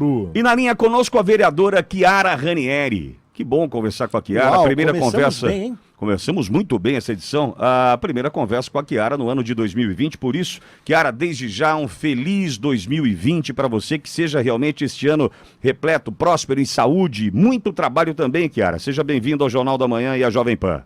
E na linha conosco a vereadora Chiara Ranieri. Que bom conversar com a Chiara. Uau, A primeira conversa. bem, hein? Conversamos muito bem essa edição. A primeira conversa com a Chiara no ano de 2020. Por isso, Chiara, desde já um feliz 2020 para você. Que seja realmente este ano repleto, próspero em saúde. Muito trabalho também, Chiara. Seja bem-vindo ao Jornal da Manhã e à Jovem Pan.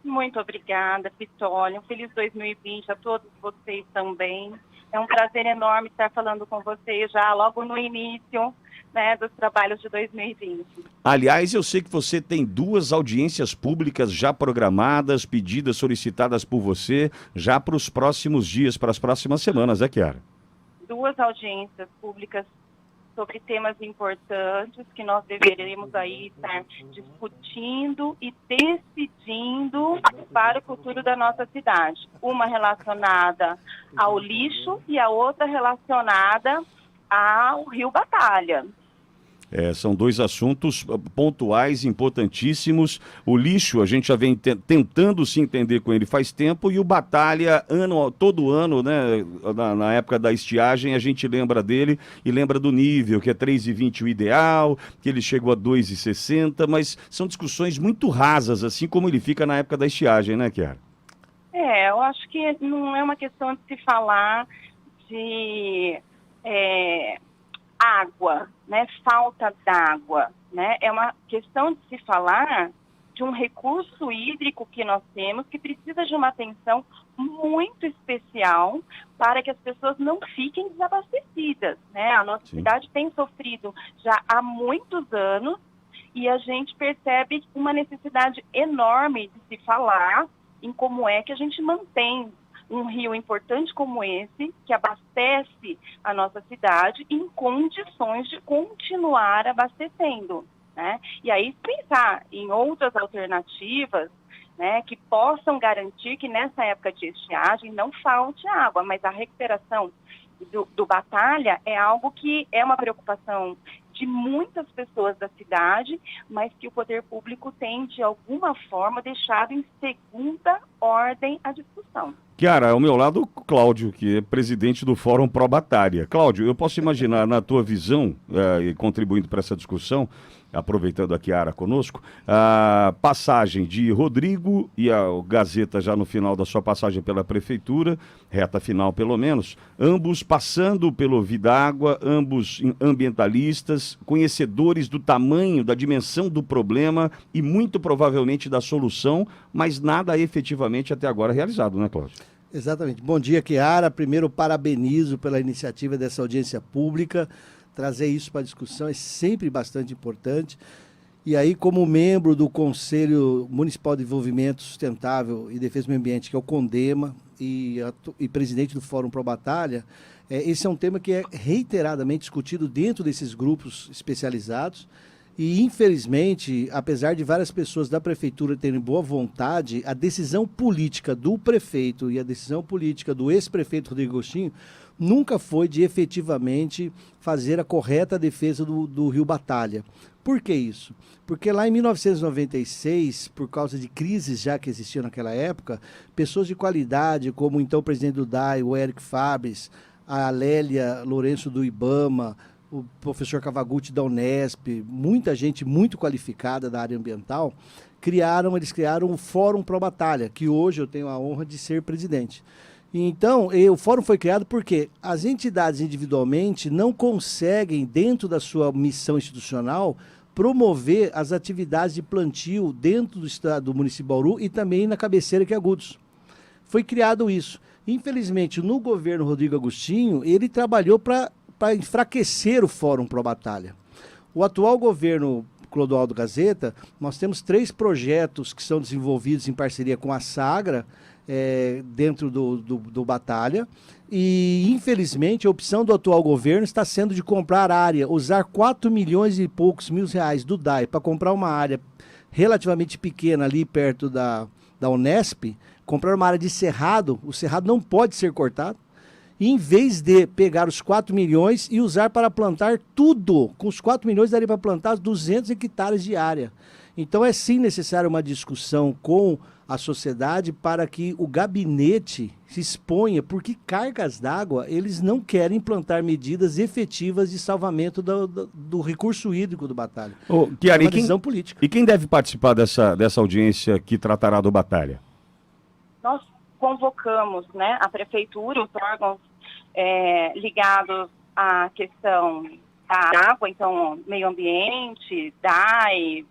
Muito obrigada, Pitoli. Um feliz 2020 a todos vocês também. É um prazer enorme estar falando com vocês já logo no início, né, dos trabalhos de 2020. Aliás, eu sei que você tem 2 audiências públicas já programadas, pedidas, solicitadas por você, já para os próximos dias, para as próximas semanas, Chiara? 2 audiências públicas sobre temas importantes que nós deveremos aí estar discutindo e decidindo para o futuro da nossa cidade. Uma relacionada ao lixo e a outra relacionada ao Rio Batalha. São 2 assuntos pontuais, importantíssimos. O lixo, a gente já vem tentando se entender com ele faz tempo, e o Batalha, todo ano, né, na época da estiagem, a gente lembra dele e lembra do nível, que é 3,20 o ideal, que ele chegou a 2,60, mas são discussões muito rasas, assim como ele fica na época da estiagem, né, Chiara? Eu acho que não é uma questão de se falar de água, né, falta d'água, né, é uma questão de se falar de um recurso hídrico que nós temos, que precisa de uma atenção muito especial para que as pessoas não fiquem desabastecidas, né, a nossa cidade tem sofrido já há muitos anos e a gente percebe uma necessidade enorme de se falar em como é que a gente mantém um rio importante como esse, que abastece a nossa cidade em condições de continuar abastecendo, né? E aí pensar em outras alternativas, né, que possam garantir que nessa época de estiagem não falte água, mas a recuperação do Batalha é algo que é uma preocupação de muitas pessoas da cidade, mas que o poder público tem, de alguma forma, deixado em segunda ordem a discussão. Chiara, ao meu lado, o Cláudio, que é presidente do Fórum Pro Batalha. Cláudio, eu posso imaginar, na tua visão, e contribuindo para essa discussão, aproveitando a Chiara conosco, a passagem de Rodrigo e a Gazeta já no final da sua passagem pela Prefeitura, reta final pelo menos, ambos passando pelo Vidágua, ambos ambientalistas, conhecedores do tamanho, da dimensão do problema e muito provavelmente da solução, mas nada efetivamente até agora realizado, né, Cláudio? Exatamente. Bom dia, Chiara. Primeiro, parabenizo pela iniciativa dessa audiência pública. Trazer isso para a discussão é sempre bastante importante. E aí, como membro do Conselho Municipal de Desenvolvimento Sustentável e Defesa do Meio Ambiente, que é o CONDEMA, e presidente do Fórum Pro Batalha, esse é um tema que é reiteradamente discutido dentro desses grupos especializados. E, infelizmente, apesar de várias pessoas da prefeitura terem boa vontade, a decisão política do prefeito e a decisão política do ex-prefeito Rodrigo Agostinho nunca foi de efetivamente fazer a correta defesa do Rio Batalha. Por que isso? Porque lá em 1996, por causa de crises já que existiam naquela época, pessoas de qualidade, como então o presidente do DAI, o Érico Fabres, a Lélia Lourenço do IBAMA, o professor Cavagutti da Unesp, muita gente muito qualificada da área ambiental, eles criaram o Fórum Pro Batalha, que hoje eu tenho a honra de ser presidente. Então, o fórum foi criado porque as entidades individualmente não conseguem, dentro da sua missão institucional, promover as atividades de plantio dentro do estado do município de Bauru e também na cabeceira, que é Agudos. Foi criado isso. Infelizmente, no governo Rodrigo Agostinho, ele trabalhou para enfraquecer o Fórum Pro Batalha. O atual governo Clodoaldo Gazeta, nós temos 3 projetos que são desenvolvidos em parceria com a Sagra, dentro do Batalha, e infelizmente a opção do atual governo está sendo de comprar área, usar 4 milhões e poucos mil reais do DAI para comprar uma área relativamente pequena ali perto da Unesp, comprar uma área de cerrado, o cerrado não pode ser cortado, em vez de pegar os 4 milhões e usar para plantar tudo. Com os 4 milhões daria para plantar 200 hectares de área. Então é sim necessário uma discussão com a sociedade para que o gabinete se exponha, porque cargas d'água, eles não querem implantar medidas efetivas de salvamento do recurso hídrico do Batalha. Chiara, é uma decisão política. E quem deve participar dessa audiência que tratará do Batalha? Nós convocamos, né, a prefeitura, os órgãos ligados à questão da água, então meio ambiente, DAE,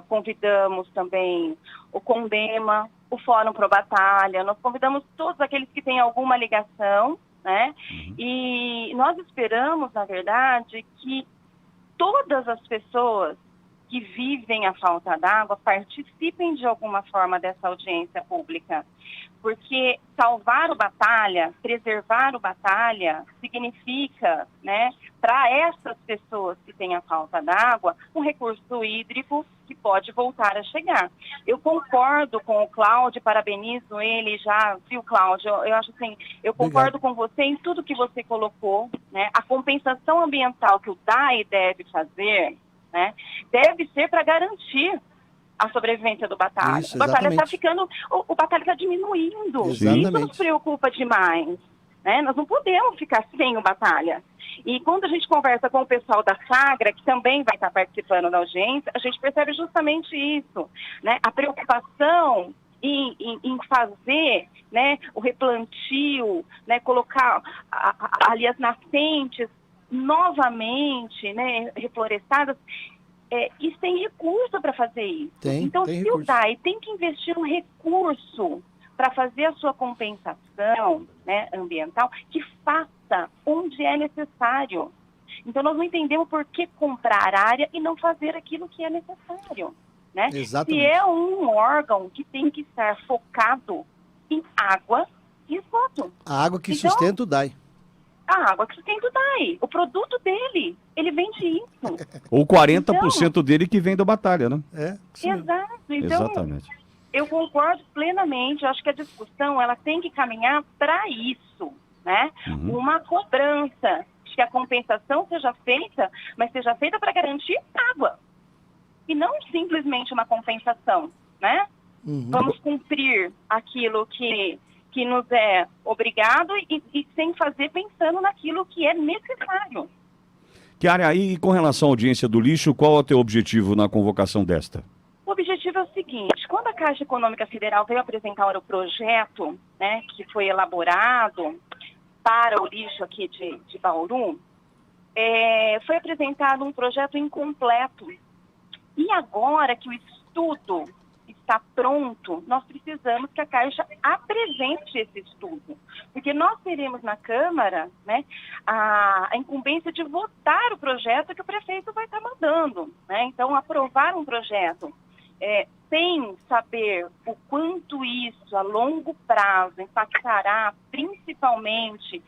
convidamos também o CONDEMA, o Fórum Pro Batalha, nós convidamos todos aqueles que têm alguma ligação, né? E nós esperamos, na verdade, que todas as pessoas que vivem a falta d'água participem de alguma forma dessa audiência pública. Porque salvar o Batalha, preservar o Batalha, significa, né, para essas pessoas que têm a falta d'água, um recurso hídrico que pode voltar a chegar. Eu concordo com o Cláudio, parabenizo ele já, viu, Cláudio? Eu acho assim, eu concordo com você em tudo que você colocou, né? A compensação ambiental que o DAE deve fazer, né, deve ser para garantir a sobrevivência do Batalha. Isso, o Batalha está exatamente. o Batalha está diminuindo. Exatamente. Isso nos preocupa demais, né? Nós não podemos ficar sem o Batalha. E quando a gente conversa com o pessoal da Sagra, que também vai estar participando da audiência, a gente percebe justamente isso, né? A preocupação em fazer, né, o replantio, né, colocar ali as nascentes novamente, né, reflorestadas, e tem recurso para fazer isso. Então, se o DAE tem que investir um recurso para fazer a sua compensação, né, ambiental, que faça onde é necessário. Então, nós não entendemos por que comprar área e não fazer aquilo que é necessário. Né? Exatamente. Se é um órgão que tem que estar focado em água e esgoto. A água que sustenta o DAE. A água que sustenta o DAE. O produto dele, ele vende isso. Ou 40% dele que vem do Batalha, né? Exato. Então, exatamente. Eu concordo plenamente. Eu acho que a discussão ela tem que caminhar para isso, né? Uma cobrança de que a compensação seja feita, mas seja feita para garantir água. E não simplesmente uma compensação, né? Vamos cumprir aquilo que nos é obrigado e sem fazer pensando naquilo que é necessário. Chiara, aí com relação à audiência do lixo, qual é o teu objetivo na convocação desta? O objetivo é o seguinte: quando a Caixa Econômica Federal veio apresentar o projeto, né, que foi elaborado para o lixo aqui de Bauru, foi apresentado um projeto incompleto. E agora que o estudo está pronto, nós precisamos que a Caixa apresente esse estudo. Porque nós teremos na Câmara, né, a incumbência de votar o projeto que o prefeito vai estar mandando. Né? Então, aprovar um projeto sem saber o quanto isso a longo prazo impactará principalmente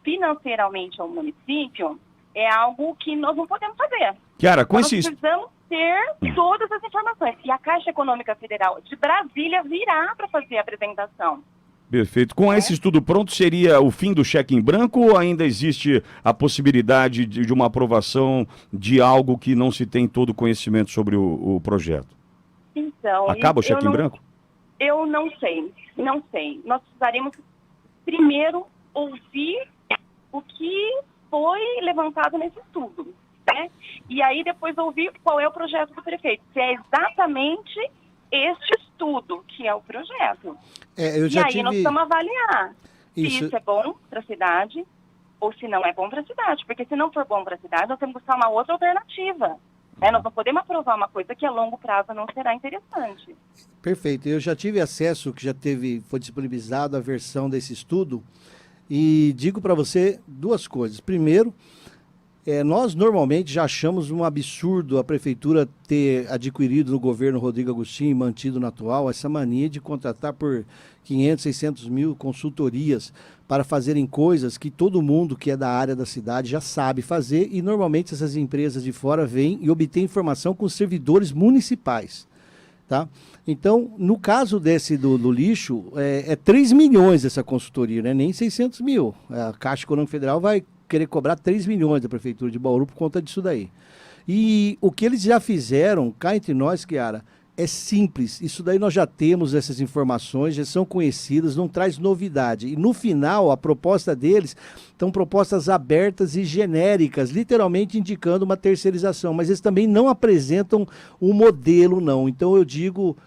financeiramente ao município, é algo que nós não podemos fazer. Chiara, com nós esse... precisamos ter todas as informações. E a Caixa Econômica Federal de Brasília virá para fazer a apresentação. Perfeito. Com esse estudo pronto, seria o fim do cheque em branco ou ainda existe a possibilidade de uma aprovação de algo que não se tem todo o conhecimento sobre o projeto? Então... Acaba o cheque em branco? Eu não sei. Nós precisaremos primeiro ouvir o que foi levantado nesse estudo. Né? E aí depois ouvir qual é o projeto do prefeito. Se é exatamente este estudo que é o projeto. Nós estamos a avaliar se isso é bom para a cidade ou se não é bom para a cidade. Porque se não for bom para a cidade, nós temos que buscar uma outra alternativa. Né? Nós não podemos aprovar uma coisa que a longo prazo não será interessante. Perfeito. Eu já tive acesso, foi disponibilizado a versão desse estudo, e digo para você duas coisas. Primeiro, nós normalmente já achamos um absurdo a prefeitura ter adquirido no governo Rodrigo Agostinho e mantido no atual essa mania de contratar por 500, 600 mil consultorias para fazerem coisas que todo mundo que é da área da cidade já sabe fazer, e normalmente essas empresas de fora vêm e obtêm informação com os servidores municipais. Tá? Então, no caso desse do lixo, é 3 milhões essa consultoria, né? Nem 600 mil. A Caixa Econômica Federal vai querer cobrar 3 milhões da Prefeitura de Bauru por conta disso daí. E o que eles já fizeram, cá entre nós, Kiara, é simples. Isso daí nós já temos essas informações, já são conhecidas, não traz novidade. E no final, a proposta deles são propostas abertas e genéricas, literalmente indicando uma terceirização. Mas eles também não apresentam um modelo, não. Então eu digo,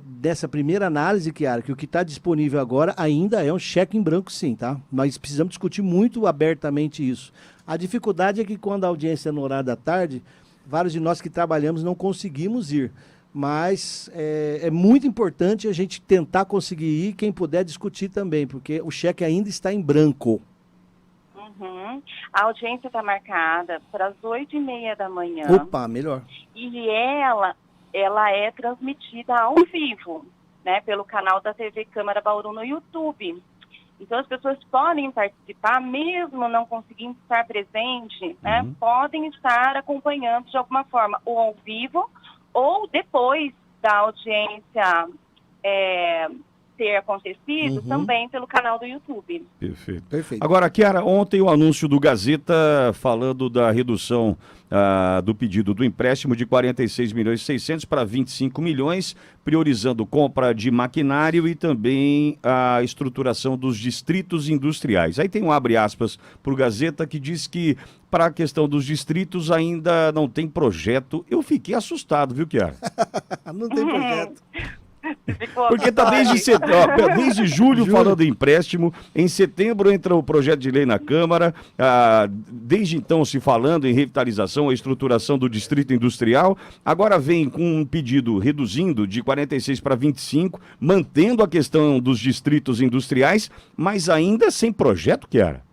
dessa primeira análise, Kiara, que o que está disponível agora ainda é um cheque em branco, sim, tá? Nós precisamos discutir muito abertamente isso. A dificuldade é que quando a audiência é no horário da tarde, vários de nós que trabalhamos não conseguimos ir. Mas é muito importante a gente tentar conseguir ir, quem puder discutir também, porque o cheque ainda está em branco. Uhum. A audiência está marcada para as 8h30 da manhã. Opa, melhor. E ela é transmitida ao vivo, né, pelo canal da TV Câmara Bauru no YouTube. Então as pessoas podem participar, mesmo não conseguindo estar presente, né, podem estar acompanhando de alguma forma, ou ao vivo, ou depois da audiência ter acontecido, também pelo canal do YouTube. Perfeito. Agora, Kiara, ontem o anúncio do Gazeta falando da redução do pedido do empréstimo de 46 milhões e 600 para 25 milhões, priorizando compra de maquinário e também a estruturação dos distritos industriais. Aí tem um abre aspas para o Gazeta que diz que para a questão dos distritos ainda não tem projeto. Eu fiquei assustado, viu, Kiara? Não tem projeto. Porque está desde julho falando em empréstimo, em setembro entra o projeto de lei na Câmara, desde então se falando em revitalização, a estruturação do distrito industrial, agora vem com um pedido reduzindo de 46 para 25, mantendo a questão dos distritos industriais, mas ainda sem projeto, Kiara?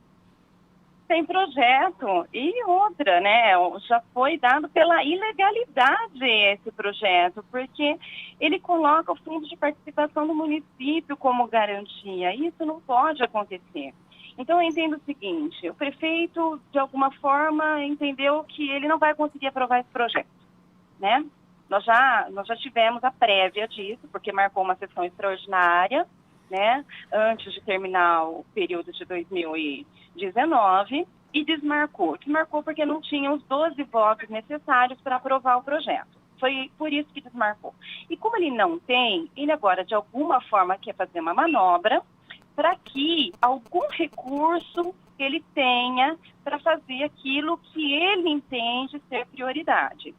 Sem projeto. E outra, né, já foi dado pela ilegalidade esse projeto, porque ele coloca o fundo de participação do município como garantia. Isso não pode acontecer. Então eu entendo o seguinte, o prefeito, de alguma forma, entendeu que ele não vai conseguir aprovar esse projeto, né? Nós já tivemos a prévia disso, porque marcou uma sessão extraordinária, né, antes de terminar o período de 2019 e desmarcou. Desmarcou porque não tinha os 12 votos necessários para aprovar o projeto. Foi por isso que desmarcou. E como ele não tem, ele agora de alguma forma quer fazer uma manobra para que algum recurso ele tenha para fazer aquilo que ele entende ser prioridade.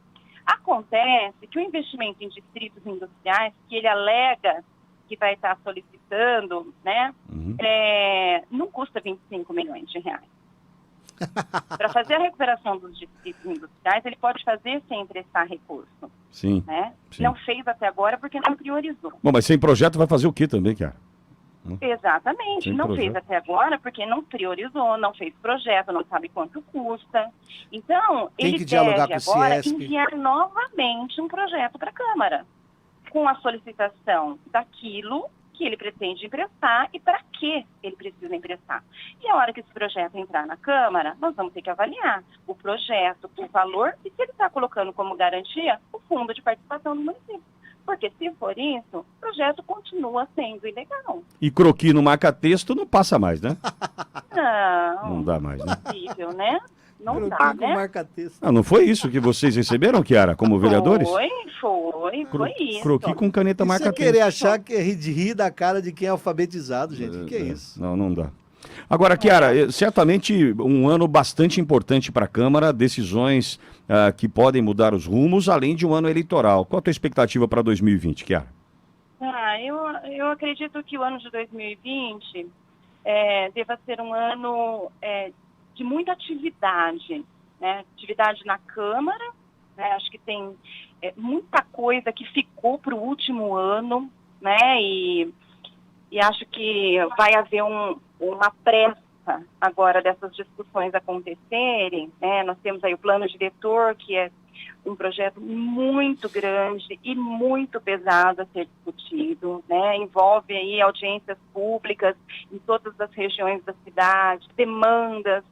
Acontece que o investimento em distritos industriais, que ele alega que vai estar solicitando, né, não custa 25 milhões de reais. Para fazer a recuperação dos distritos industriais, ele pode fazer sem emprestar recurso. Sim, né? sim. Não fez até agora porque não priorizou. Bom, mas sem projeto vai fazer o quê também, Kiara? Exatamente, Sem não projeto. fez até agora porque não priorizou, não fez projeto, não sabe quanto custa. Então, Tem ele que dialogar deve com o agora Ciesp. enviar novamente um projeto para a Câmara, com a solicitação daquilo que ele pretende emprestar e para que ele precisa emprestar. E a hora que esse projeto entrar na Câmara, nós vamos ter que avaliar o projeto, o valor e se ele está colocando como garantia o fundo de participação do município. Porque se for isso, o projeto continua sendo ilegal. E croqui no marca-texto não passa mais, né? Não Não dá mais, né? possível, né? Não Croqui dá, com né? marca-texto. Não foi isso que vocês receberam, Kiara, como vereadores? Foi isso. Croqui com caneta Isso é marca-texto. querer achar que é rir da cara de quem é alfabetizado, gente. O que é isso? Não dá. Agora, Kiara, certamente um ano bastante importante para a Câmara, decisões que podem mudar os rumos, além de um ano eleitoral. Qual a tua expectativa para 2020, Kiara? Eu acredito que o ano de 2020 deva ser um ano de muita atividade, né? Atividade na Câmara, né? Acho que tem muita coisa que ficou para o último ano, né? E acho que vai haver uma pressa agora dessas discussões acontecerem, né? Nós temos aí o plano diretor, que é um projeto muito grande e muito pesado a ser discutido, né? Envolve aí audiências públicas em todas as regiões da cidade, demandas,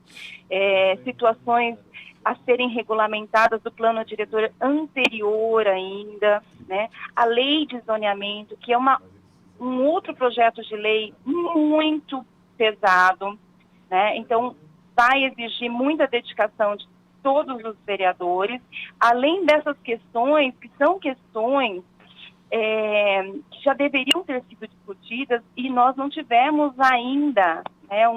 situações a serem regulamentadas do plano diretor anterior ainda, né? A lei de zoneamento, que é um outro projeto de lei muito pesado, né? Então, vai exigir muita dedicação de todos os vereadores, além dessas questões, que são questões que já deveriam ter sido discutidas e nós não tivemos ainda, né,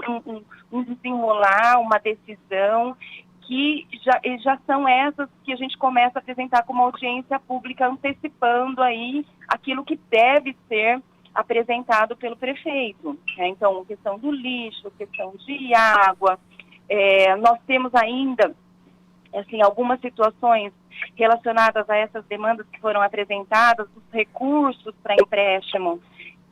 um desenrolar, uma decisão, que já são essas que a gente começa a apresentar como audiência pública, antecipando aí aquilo que deve ser apresentado pelo prefeito, né? Então, questão do lixo, questão de água, nós temos ainda, assim, algumas situações relacionadas a essas demandas que foram apresentadas, os recursos para empréstimo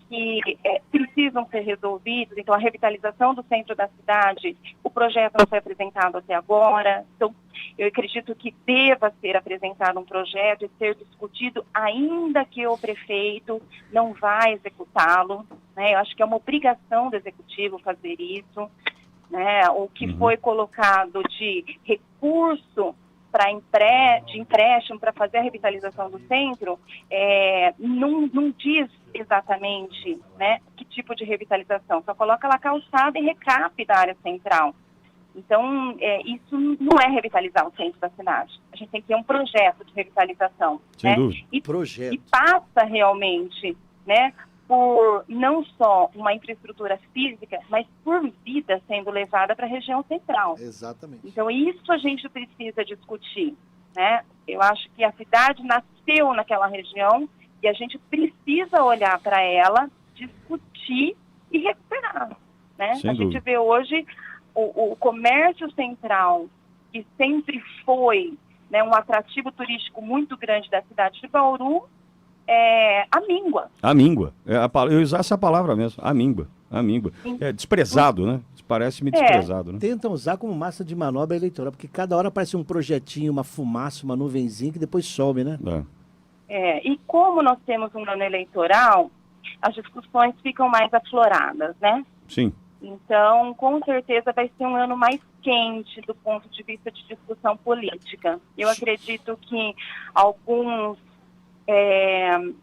que precisam ser resolvidos. Então, a revitalização do centro da cidade, o projeto não foi apresentado até agora. Então, eu acredito que deva ser apresentado um projeto e ser discutido, ainda que o prefeito não vá executá-lo, né? Eu acho que é uma obrigação do executivo fazer isso, né? O que foi colocado de recurso de empréstimo para fazer a revitalização do centro, não diz exatamente, né, que tipo de revitalização, só coloca lá calçada e recap da área central. Então, isso não é revitalizar o centro da cidade. A gente tem que ter um projeto de revitalização. Sem né? dúvida. E passa realmente, né, por não só uma infraestrutura física, mas por vida sendo levada para a região central. Exatamente. Então, isso a gente precisa discutir, né? Eu acho que a cidade nasceu naquela região e a gente precisa olhar para ela, discutir e recuperar, né? Sem a dúvida. gente vê hoje o comércio central, que sempre foi, né, um atrativo turístico muito grande da cidade de Bauru, amíngua. Amíngua. Eu ia usar essa palavra mesmo, amíngua. Amíngua. É desprezado, né? Parece-me desprezado, né? Tentam usar como massa de manobra eleitoral, porque cada hora aparece um projetinho, uma fumaça, uma nuvenzinha que depois some, né? E como nós temos um ano eleitoral, as discussões ficam mais afloradas, né? Sim. Então, com certeza vai ser um ano mais quente do ponto de vista de discussão política. Eu acredito que alguns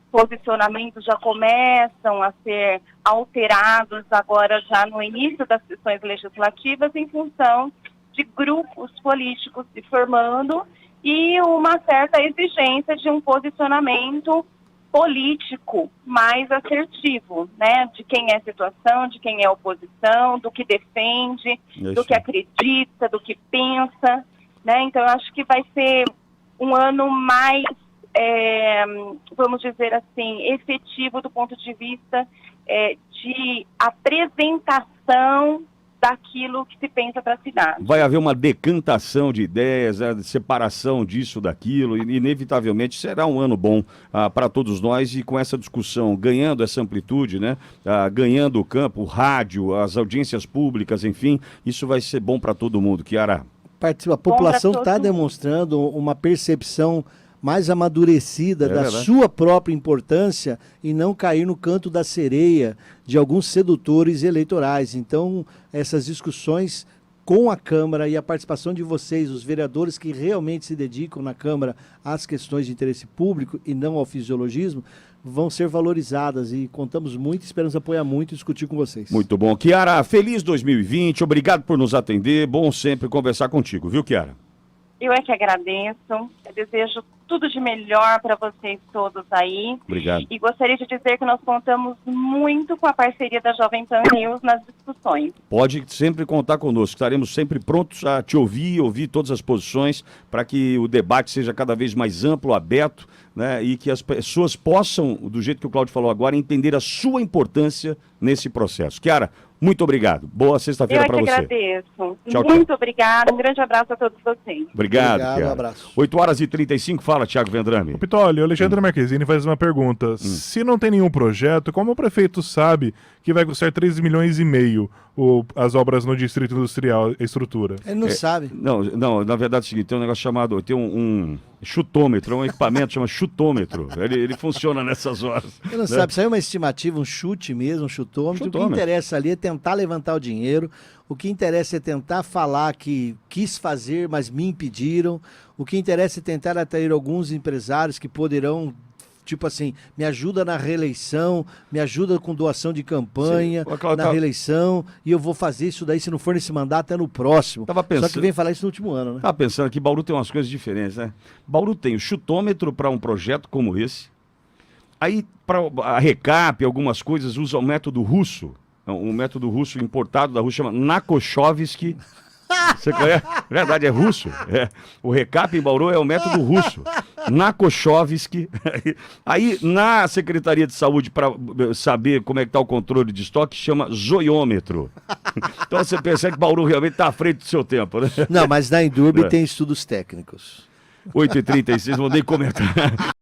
posicionamentos já começam a ser alterados agora já no início das sessões legislativas em função de grupos políticos se formando e uma certa exigência de um posicionamento político mais assertivo, né? De quem é situação, de quem é oposição, do que defende, do que acredita, do que pensa, né? Então, eu acho que vai ser um ano mais vamos dizer assim, efetivo do ponto de vista de apresentação daquilo que se pensa para a cidade. Vai haver uma decantação de ideias, de separação disso, daquilo, e inevitavelmente será um ano bom para todos nós, e com essa discussão ganhando essa amplitude, né? Ganhando o campo, o rádio, as audiências públicas, enfim, isso vai ser bom para todo mundo. Kiara? A população está demonstrando uma percepção mais amadurecida da verdade. sua própria importância e não cair no canto da sereia de alguns sedutores eleitorais. Então, essas discussões com a Câmara e a participação de vocês, os vereadores que realmente se dedicam na Câmara às questões de interesse público e não ao fisiologismo, vão ser valorizadas e contamos muito, esperamos apoiar muito e discutir com vocês. Muito bom. Kiara, feliz 2020, obrigado por nos atender, bom sempre conversar contigo, viu, Kiara? Eu é que agradeço, eu desejo tudo de melhor para vocês todos aí. Obrigado. E gostaria de dizer que nós contamos muito com a parceria da Jovem Pan News nas discussões. Pode sempre contar conosco, estaremos sempre prontos a te ouvir todas as posições, para que o debate seja cada vez mais amplo, aberto, né, e que as pessoas possam, do jeito que o Cláudio falou agora, entender a sua importância nesse processo. Kiara, muito obrigado. Boa sexta-feira para você. Eu que agradeço. Tchau, muito obrigada. Um grande abraço a todos vocês. Obrigado, Kiara. Um abraço. 8h35, fala, Thiago Vendrame. Pitoli, o Alexandre Marquezine faz uma pergunta. Se não tem nenhum projeto, como o prefeito sabe que vai custar 13 milhões e meio as obras no Distrito Industrial, a estrutura. Ele não sabe. Não, na verdade é o seguinte, tem um negócio chamado, tem um chutômetro, um equipamento chama chutômetro. Ele funciona nessas horas. Ele não sabe, saiu uma estimativa, um chute mesmo, um chutômetro. O que interessa ali é tentar levantar o dinheiro. O que interessa é tentar falar que quis fazer, mas me impediram. O que interessa é tentar atrair alguns empresários que poderão, tipo assim, me ajuda na reeleição, me ajuda com doação de campanha, na reeleição, e eu vou fazer isso daí, se não for nesse mandato, é no próximo. Só que vem falar isso no último ano, né? Tava pensando que Bauru tem umas coisas diferentes, né? Bauru tem o chutômetro para um projeto como esse. Aí, para a recap, algumas coisas, usa o método russo. Um método russo importado da Rússia, chama Nakochovsky. Você conhece? Verdade, é russo. É. O recap em Bauru é o método russo. Nakochovsky. Aí, na Secretaria de Saúde, para saber como é que está o controle de estoque, chama zoiômetro. Então você percebe que Bauru realmente está à frente do seu tempo, né? Não, mas na Indurb tem estudos técnicos. 8h36, mandei comentar.